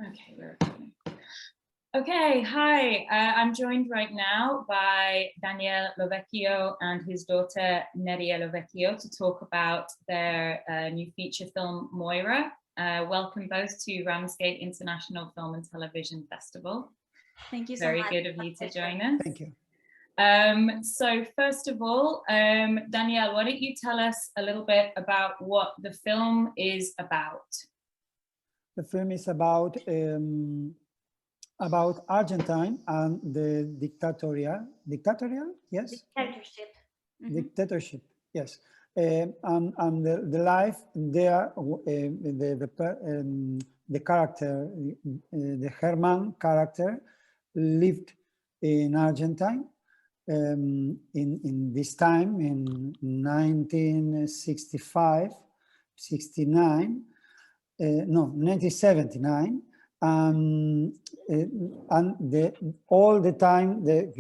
Okay, we're recording. Okay, hi. I'm joined right now by Daniel Lovecchio and his daughter Nerea Lovecchio to talk about their new feature film MOIRA. Welcome both to Ramsgate International Film and Television Festival. Thank you so Very much. good of you to join us. Thank you. So first of all, Danielle, why don't you tell us a little bit about what the film is about? The film is about Argentine and the dictatorial, yes? Dictatorship. Dictatorship, yes. And the life there, the character, the Herman character lived in Argentine in this time in 1965, 69, no, 1979, and all the time the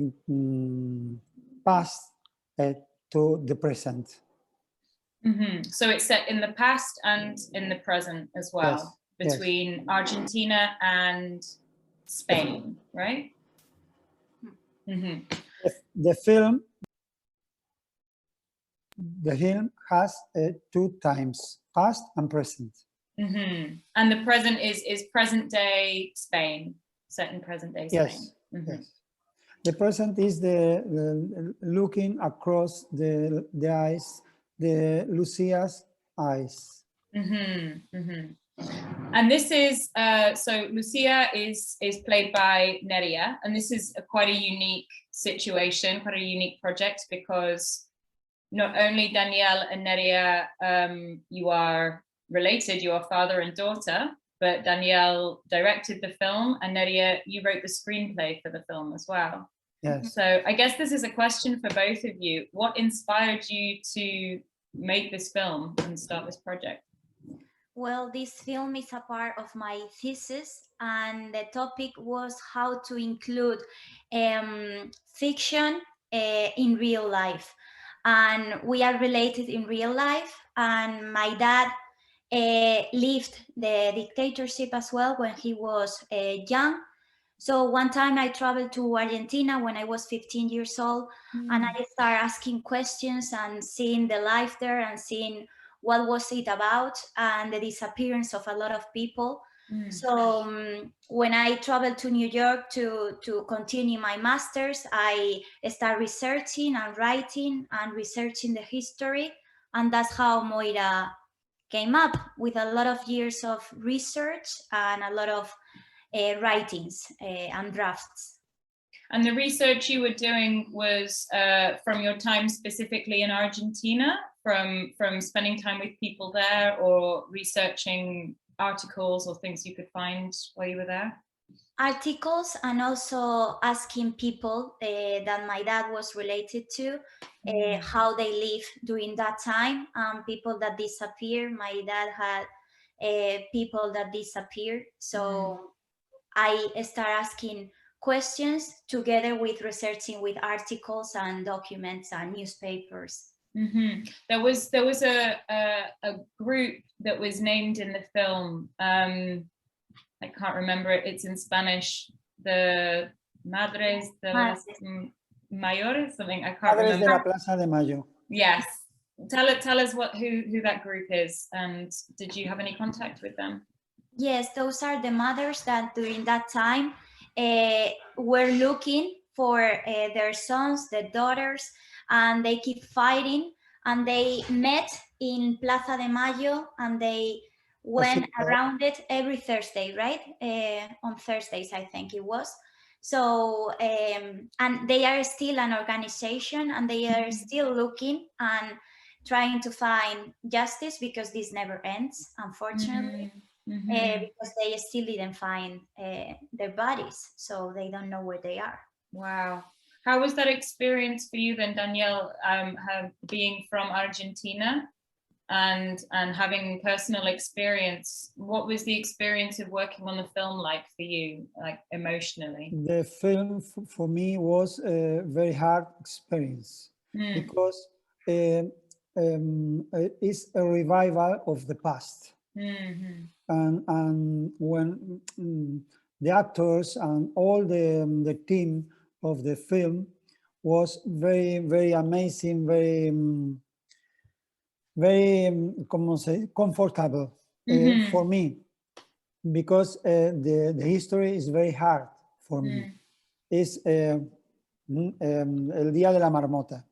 past to the present. Mm-hmm. So it's set in the past and in the present as well, yes, between yes, Argentina and Spain, right? Mm-hmm. The film has two times, past and present. Mm-hmm. And the present is present day Spain, set in present day Spain. Yes, mm-hmm, yes. The present is the looking across the eyes, the Lucia's eyes. Mm-hmm, mm-hmm. And this is, so Lucia is played by Nerea, and this is quite a unique situation, quite a unique project, because not only Daniel and Nerea, you are related, you are father and daughter, but Daniel directed the film, and Nerea, you wrote the screenplay for the film as well. Yes. So I guess this is a question for both of you. What inspired you to make this film and start this project? Well, this film is a part of my thesis, and the topic was how to include fiction in real life. And we are related in real life, and my dad lived the dictatorship as well when he was young. So one time I traveled to Argentina when I was 15 years old, and I started asking questions and seeing the life there and seeing what was it about and the disappearance of a lot of people. So when I traveled to New York to continue my master's, I started researching and writing and researching the history, and that's how MOIRA came up, with a lot of years of research and a lot of writings and drafts. And the research you were doing was from your time specifically in Argentina, from spending time with people there, or researching articles or things you could find while you were there? Articles, and also asking people that my dad was related to, how they live during that time, people that disappeared. My dad had people that disappeared. So I start asking questions together with researching with articles and documents and newspapers. Mm-hmm. There was a group that was named in the film. I can't remember it. It's in Spanish. The Madres de las Mayores, something. I can't Madres remember. de la Plaza de Mayo. Yes. Tell us who that group is, and did you have any contact with them? Yes, those are the mothers that during that time were looking for their sons, their daughters, and they keep fighting. And they met in Plaza de Mayo, and they went around it every Thursday, right? On Thursdays, I think it was. So, and they are still an organization, and they are still looking and trying to find justice, because this never ends, unfortunately. Because they still didn't find their bodies, so they don't know where they are. Wow. How was that experience for you then, Danielle, being from Argentina and having personal experience? What was the experience of working on the film like for you, like emotionally? The film for me was a very hard experience because it's a revival of the past. And when the actors and all the team of the film was very, very amazing, very comfortable for me, because the history is very hard for me. It's El Día de la Marmota.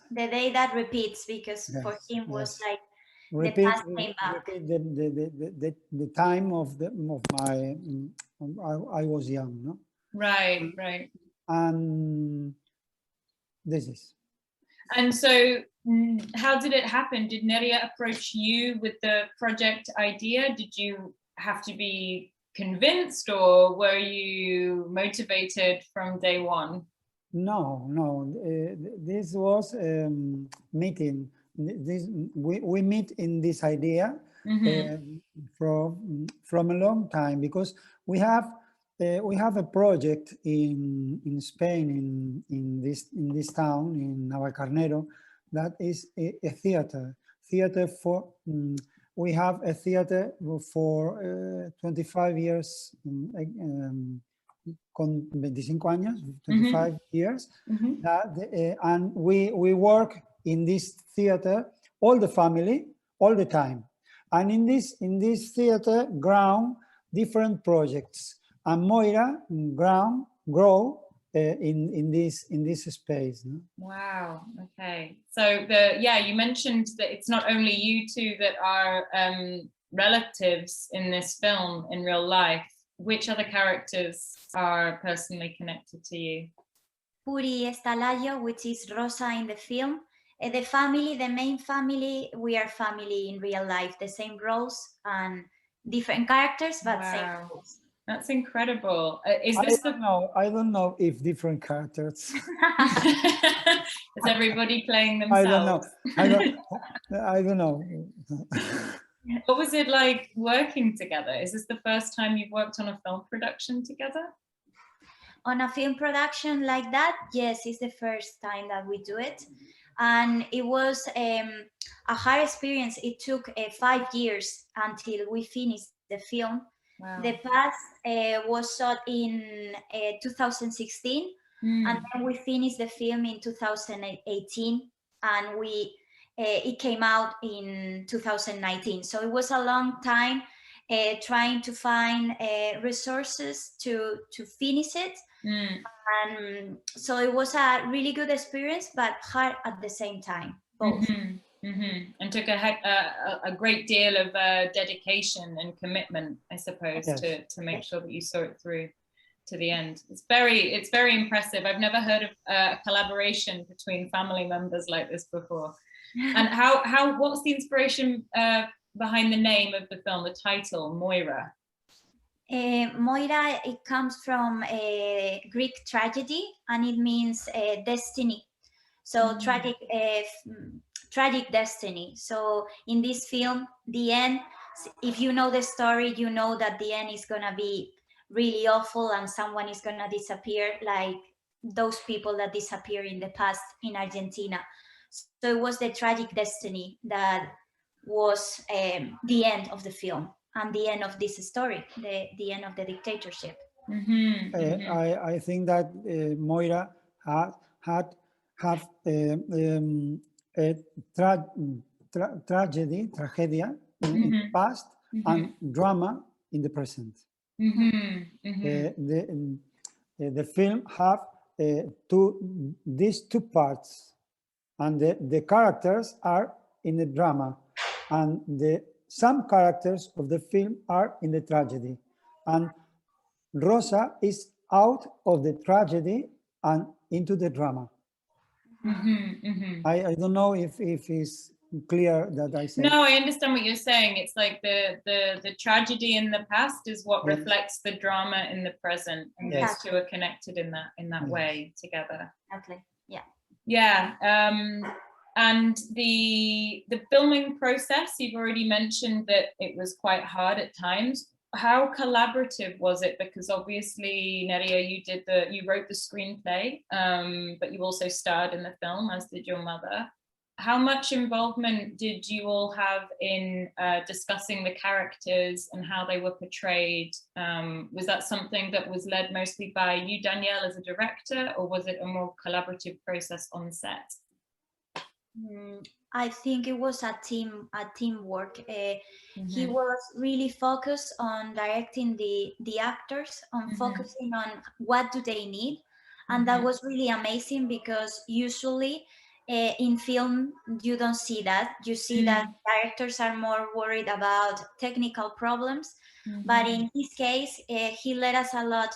The day that repeats, because Yes, for him was like repeat, the past came back. the time of my I was young, no? Right, right. And this is. And so how did it happen? Did Nerea approach you with the project idea? Did you have to be convinced, or were you motivated from day one? No, this was meeting. We meet in this idea from a long time, because we have a project in Spain, in this town, in Navalcarnero, that is a theater for. We have a theater for 25 years. Con 25 años, 25 years, and we work in this theater, all the family, all the time, and in this theater ground different projects, and MOIRA grow in this space. No? Wow. Okay. So you mentioned that it's not only you two that are relatives in this film in real life. Which other characters are personally connected to you? Puri Estalayo, which is Rosa in the film. The family, the main family, we are family in real life, the same roles and different characters, but same roles. That's incredible. I don't know if different characters. Is everybody playing themselves? I don't know. What was it like working together? Is this the first time you've worked on a film production together? On a film production like that, yes, it's the first time that we do it. And it was a hard experience. It took 5 years until we finished the film. Wow. The past was shot in 2016, and then we finished the film in 2018, and it came out in 2019. So it was a long time trying to find resources to finish it. And so it was a really good experience, but hard at the same time, both. And took a great deal of dedication and commitment, I suppose, yes. to make sure that you saw it through to the end. It's very impressive. I've never heard of a collaboration between family members like this before. And what's the inspiration behind the name of the film, the title, MOIRA? MOIRA, it comes from a Greek tragedy, and it means destiny. So tragic destiny. So in this film, the end, if you know the story, you know that the end is gonna be really awful and someone is gonna disappear, like those people that disappeared in the past in Argentina. So it was the tragic destiny that was the end of the film and the end of this story, the end of the dictatorship. I think that MOIRA have a tragedia in the past and drama in the present. The film have these two parts, and the characters are in the drama, and some characters of the film are in the tragedy, and Rosa is out of the tragedy and into the drama. I don't know if it's clear that I say. No, I understand what you're saying. It's like the tragedy in the past is what reflects the drama in the present, and these two are connected in that way together. Exactly. Yeah. Yeah. And the filming process, you've already mentioned that it was quite hard at times. How collaborative was it? Because obviously, Nerea, you wrote the screenplay, but you also starred in the film, as did your mother. how much involvement did you all have in discussing the characters and how they were portrayed? Was that something that was led mostly by you, Danielle, as a director, or was it a more collaborative process on set? I think it was a teamwork. He was really focused on directing the actors, on focusing on what do they need. And that was really amazing, because usually in film, you don't see that. You see that directors are more worried about technical problems. But in his case, he let us a lot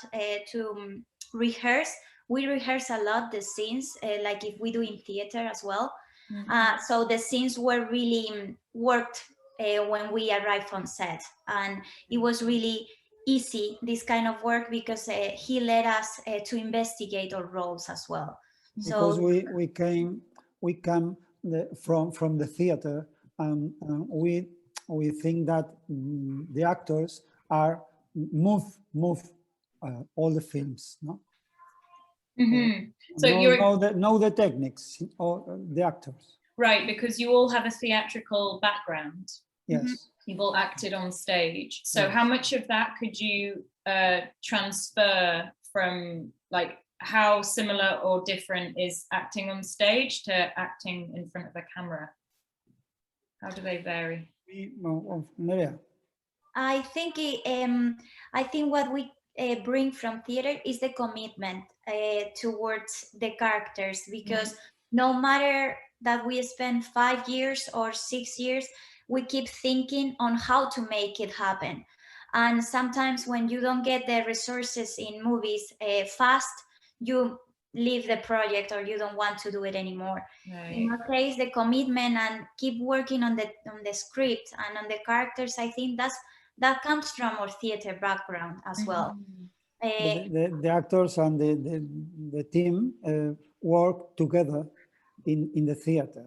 to rehearse. We rehearse a lot the scenes, like if we do in theater as well. So the scenes were really worked when we arrived on set. And it was really easy, this kind of work, because he led us to investigate our roles as well. Because we came from the theater, and we think that the actors are move all the films, no? So you know the techniques or the actors, right? Because you all have a theatrical background. Yes. You've all acted on stage. So how much of that could you transfer from, like, how similar or different is acting on stage to acting in front of a camera? How do they vary? Nerea. I think what we bring from theater is the commitment towards the characters, because no matter that we spend 5 years or 6 years, we keep thinking on how to make it happen. And sometimes when you don't get the resources in movies fast, you leave the project or you don't want to do it anymore. Right. In our case, the commitment and keep working on the script and on the characters, I think that comes from our theater background as well. The actors and the team work together in the theater,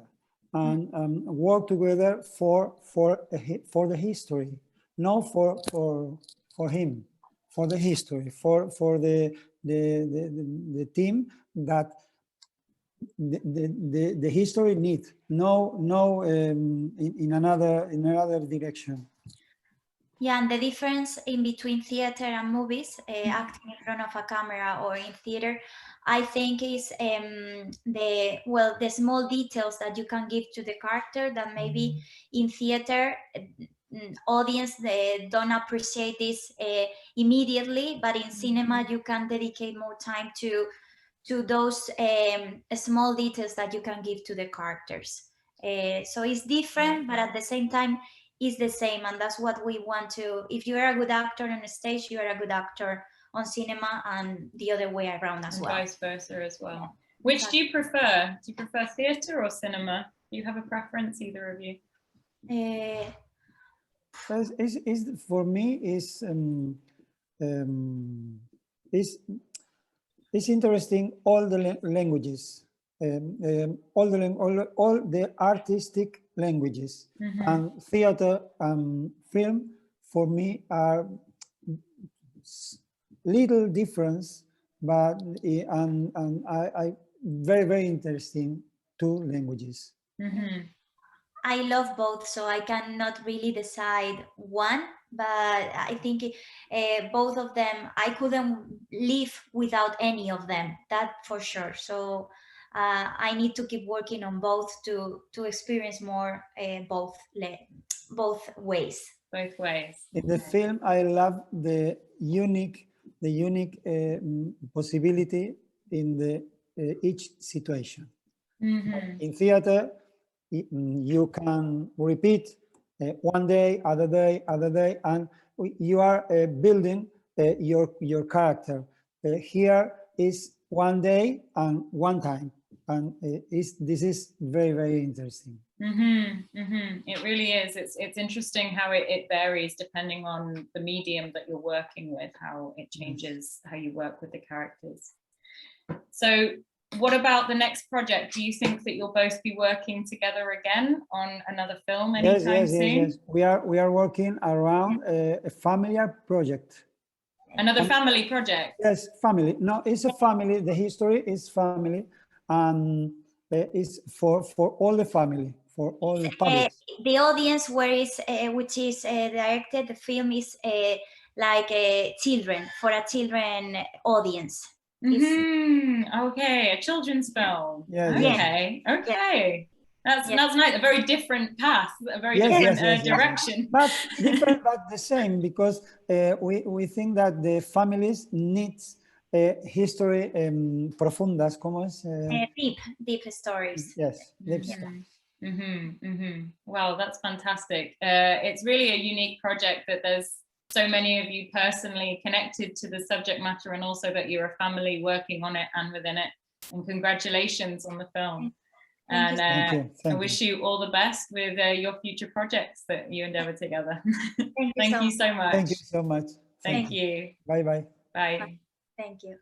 and work together for the history, not for him, for the history, for the team that the history needs, no in another direction. Yeah, and the difference in between theater and movies, acting in front of a camera or in theater, I think is the small details that you can give to the character that maybe in theater audience don't appreciate this immediately, but in cinema you can dedicate more time to those small details that you can give to the characters. So it's different, but at the same time is the same, and that's what we want to. If you are a good actor on stage, you are a good actor on cinema, and the other way around as well. Vice versa as well. Yeah. Which do you prefer? Do you prefer theater or cinema? Do you have a preference, either of you? For me, it's interesting all the languages, all the artistic languages, and theater and film for me are little difference, but I very interesting two languages. I love both, so I cannot really decide one, but I think both of them, I couldn't live without any of them, that for sure. So I need to keep working on both to experience more both ways. Both ways. In the film, I love the unique possibility in the each situation. In theater, you can repeat one day, other day, and you are building your character. Here is one day and one time, and this is very interesting. It really is. It's interesting how it varies depending on the medium that you're working with, how it changes how you work with the characters. So what about the next project? Do you think that you'll both be working together again on another film anytime soon? Yes. We are working around a familiar project. Another family project? Yes, family. No, it's a family. The history is family, and is for all the family, for all the public. The audience which is directed, the film is like children, for a children audience. Okay, a children's film. Yes, okay, yes. okay. That's nice. A very different path, a very yes, different direction. But different, but the same, because we think that the families needs history profundas, ¿cómo es? Deep stories. Yes, deep stories. Well, that's fantastic. It's really a unique project that there's so many of you personally connected to the subject matter, and also that you're a family working on it and within it. And congratulations on the film. And I wish you all the best with your future projects that you endeavor together. Thank you so much. Thank you so much. Thank you. Bye bye. Bye. Thank you.